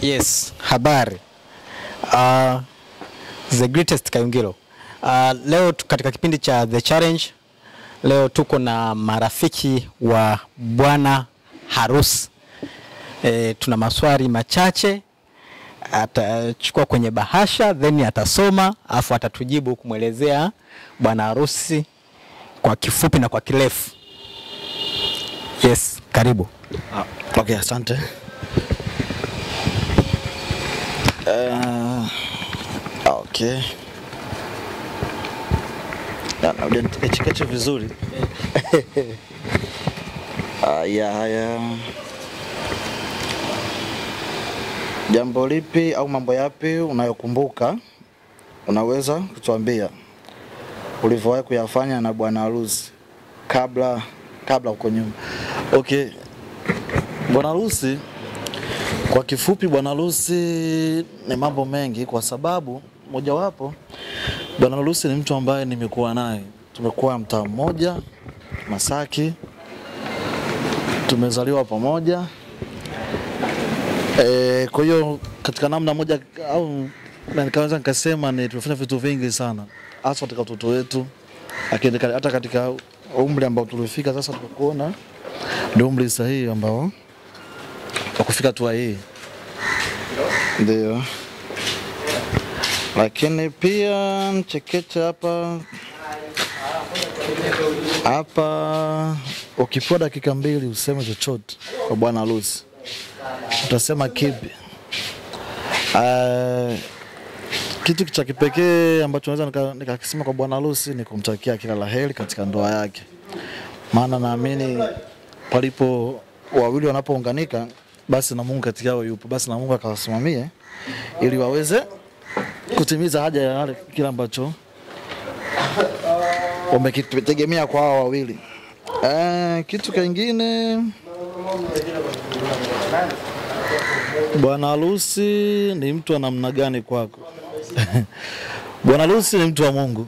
Yes, habari. The greatest Kayungilo. Leo katika kipindi cha The Challenge, leo tuko na marafiki wa bwana harusi. Tuna maswali machache, atachukua kwenye bahasha, then atasoma, afu atatujibu kumwelezea bwana harusi kwa kifupi na kwa kirefu. Yes, karibu. Okay, asante. Okay. Nachikache vizuri. Haya. Jambo lipi au mambo yapi unayokumbuka unaweza kutuambia ulivyowahi kuyafanya na bwana harusi kabla uko nyuma? Okay. Bwana harusi, kwa kifupi, bwana harusi ni mambo mengi, kwa sababu mojawapo bwana harusi ni mtu ambaye nimekuwa naye. Tumekuwa mtaa mmoja, Masaki. Tumezaliwa pamoja. Kwa hiyo katika namna moja au nikaweza nikasema ni tumefanya vitu vingi sana, hasa katika utoto wetu, lakini hata katika umri ambao tulifika sasa tukakuona ndio umri sahihi ambao kufika hatua hii. Ndio. Lakini pia mchekeche hapa ukipewa dakika 2 useme chochote kwa bwana harusi, utasema kipi? Kitu cha kipekee ambacho naweza nikakisema kwa bwana harusi ni kumtakia kila laheri katika ndoa yake. Maana naamini palipo wawili wanapounganika, basi na Mungu katika yao yupo, basi na Mungu akawasimamie ili waweze kutimiza haja ya kila ambacho wamekitegemea kwa hao wawili. Kitu kingine, bwana harusi ni mtu wa namna gani kwako? Bwana harusi ni mtu wa Mungu.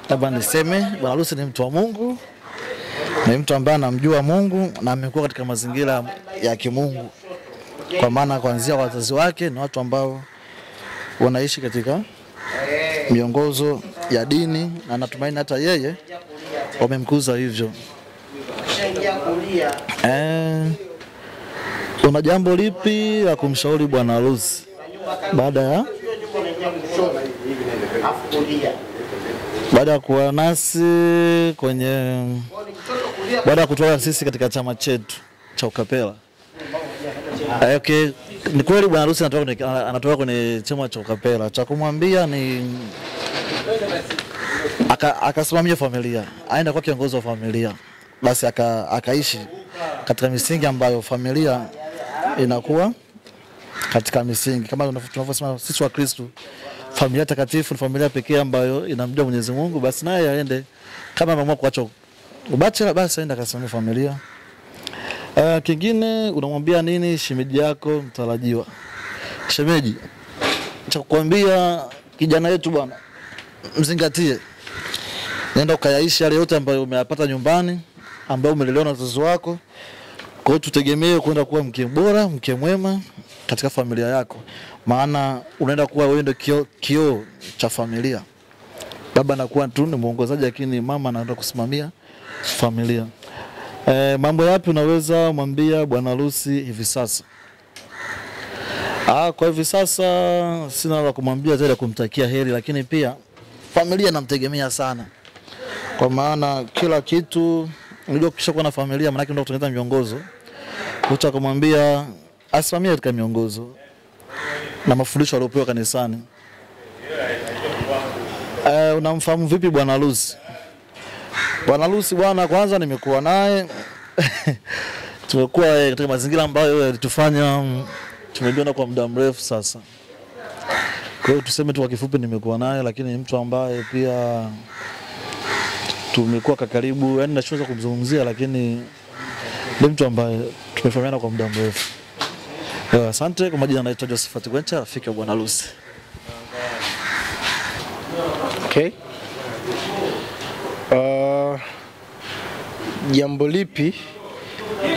Labda niseme bwana harusi ni mtu wa Mungu, ni mtu ambaye anamjua Mungu na amekuwa katika mazingira ya kimungu, kwa maana kuanzia wazazi wake ni watu ambao wanaishi katika miongozo ya dini, na natumaini hata yeye wamemkuza hivyo. Una jambo lipi la kumshauri bwana harusi baada ya kuwa nasi baada ya kutoa sisi katika chama chetu cha ukapela? Okay, ni kweli bwana harusi anatoka kwenye chama cha ukapela. Cha kumwambia ni akasimamia familia, aenda kwa kiongozi wa familia, basi akaishi katika misingi ambayo familia inakuwa katika misingi kama tunavyosema sisi wa Kristo, familia takatifu ni familia pekee ambayo inamjua Mwenyezi Mungu. Basi naye aende, kama ameamua kuacha ubachela, basi aende akasimamia familia. Kingine unamwambia nini shemeji yako mtarajiwa? Shemeji, cha kukuambia kijana yetu bwana, mzingatie, nenda ukayaishi yale yote ambayo umeyapata nyumbani, ambayo umelelewa na wazazi wako. Kwa hiyo tutegemee kwenda kuwa mke bora, mke mwema katika familia yako, maana unaenda kuwa wewe ndio kioo cha familia. Baba anakuwa tu ni muongozaji, lakini mama anaenda kusimamia familia. Mambo yapi unaweza mwambia bwana harusi hivi sasa? Kwa hivi sasa sina la kumwambia zaidi ya kumtakia heri, lakini pia familia inamtegemea sana, kwa maana kila kitu unajua kisha kuwa na familia maana yake ndio kutengeneza miongozo. Kucha kumwambia asimamie katika miongozo na mafundisho aliyopewa kanisani. Unamfahamu vipi bwana harusi? Bwana harusi bwana, kwanza nimekuwa naye tumekuwa katika mazingira ambayo yalitufanya tumejiona kwa muda mrefu sasa. Kwa hiyo tuseme tu kwa kifupi nimekuwa naye, lakini mtu ambaye pia tumekuwa karibu, yani nachoweza kumzungumzia, lakini ni mtu ambaye tumefahamiana kwa muda mrefu. Asante. Kwa majina naitwa Josephat Gwencha, rafiki wa bwana harusi. Okay. Jambo lipi,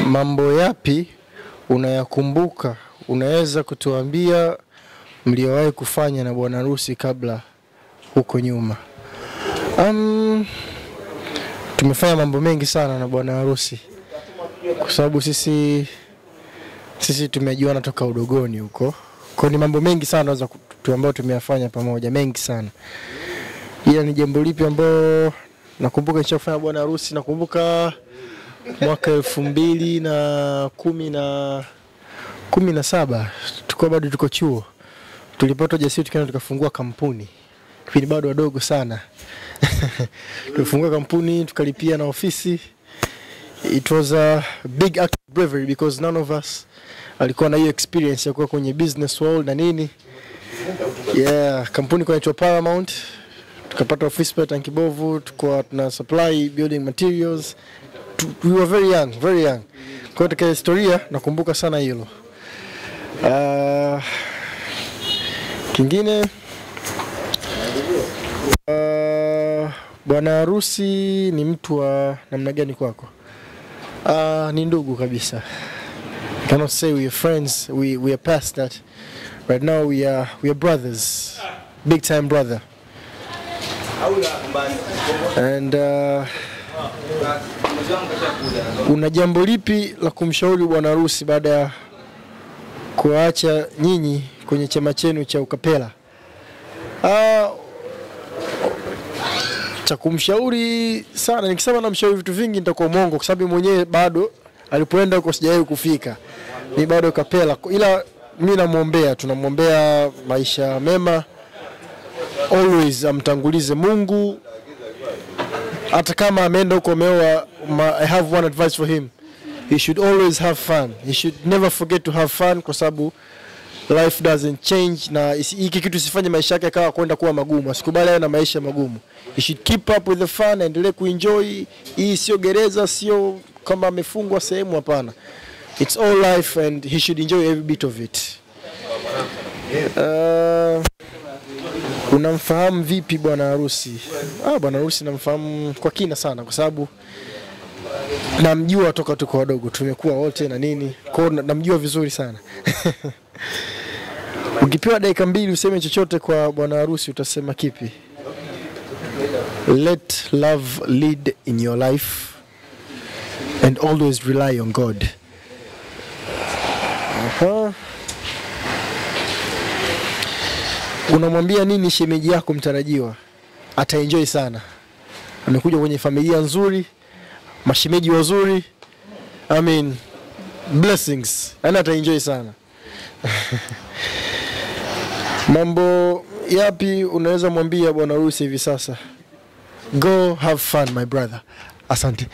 mambo yapi unayakumbuka unaweza kutuambia mliowahi kufanya na bwana harusi kabla huko nyuma? Tumefanya mambo mengi sana na bwana harusi, kwa sababu sisi tumejuana toka udogoni huko. Kwa ni mambo mengi sana za ambayo tumeyafanya pamoja, mengi sana. Ila ni jambo lipi ambalo nakumbuka nilifanya bwana harusi? Nakumbuka mwaka 2017 tulikuwa bado tuko chuo. Tulipata ujasiri tukaenda tukafungua kampuni. Kipindi bado wadogo sana. Tulifungua kampuni, tukalipia na ofisi. It was a big act of bravery because none of us alikuwa na hiyo experience ya kuwa kwenye business world na nini. Yeah, kampuni inaitwa Paramount. Tukapata office pale Tankibovu, tukua tuna supply building materials. We were very young. Kwa katika historia nakumbuka sana hilo. Kingine bwana harusi ni mtu wa namna gani kwako? Ni ndugu kabisa. I cannot say we are friends, we are past that. Right now we are brothers, big time brother. And una jambo lipi la kumshauri bwana harusi baada ya kuacha nyinyi kwenye chama chenu cha ukapela? Cha kumshauri sana, nikisema namshauri vitu vingi nitakuwa mwongo kwa sababu mwenyewe bado alipoenda huko sijawahi kufika. Ni bado kapela, ila mimi namuombea, tunamuombea maisha mema. Always amtangulize Mungu. Hata kama ameenda huko ameoa, I have one advice for him. He should always have fun. He should never forget to have fun kwa sababu life doesn't change, na hiki kitu sifanye maisha yake kawa kwenda kuwa magumu. Asikubali na maisha magumu. He should keep up with the fun, endelee kuenjoy. Hii sio gereza, sio kama amefungwa sehemu, hapana. It's all life and he should enjoy every bit of it. Unamfahamu vipi bwana harusi? Bwana harusi namfahamu kwa kina sana kwa sababu namjua toka tuko wadogo, tumekuwa wote na nini. Kwa hiyo namjua vizuri sana. Ukipewa dakika 2 useme chochote kwa bwana harusi utasema kipi? Let love lead in your life and always rely on God. Unamwambia nini shemeji yako mtarajiwa? Ataenjoy sana. Amekuja kwenye familia nzuri, mashemeji wazuri. I mean, blessings. Ataenjoy sana. Mambo yapi unaweza mwambia bwana harusi hivi sasa? Go have fun my brother. Asante.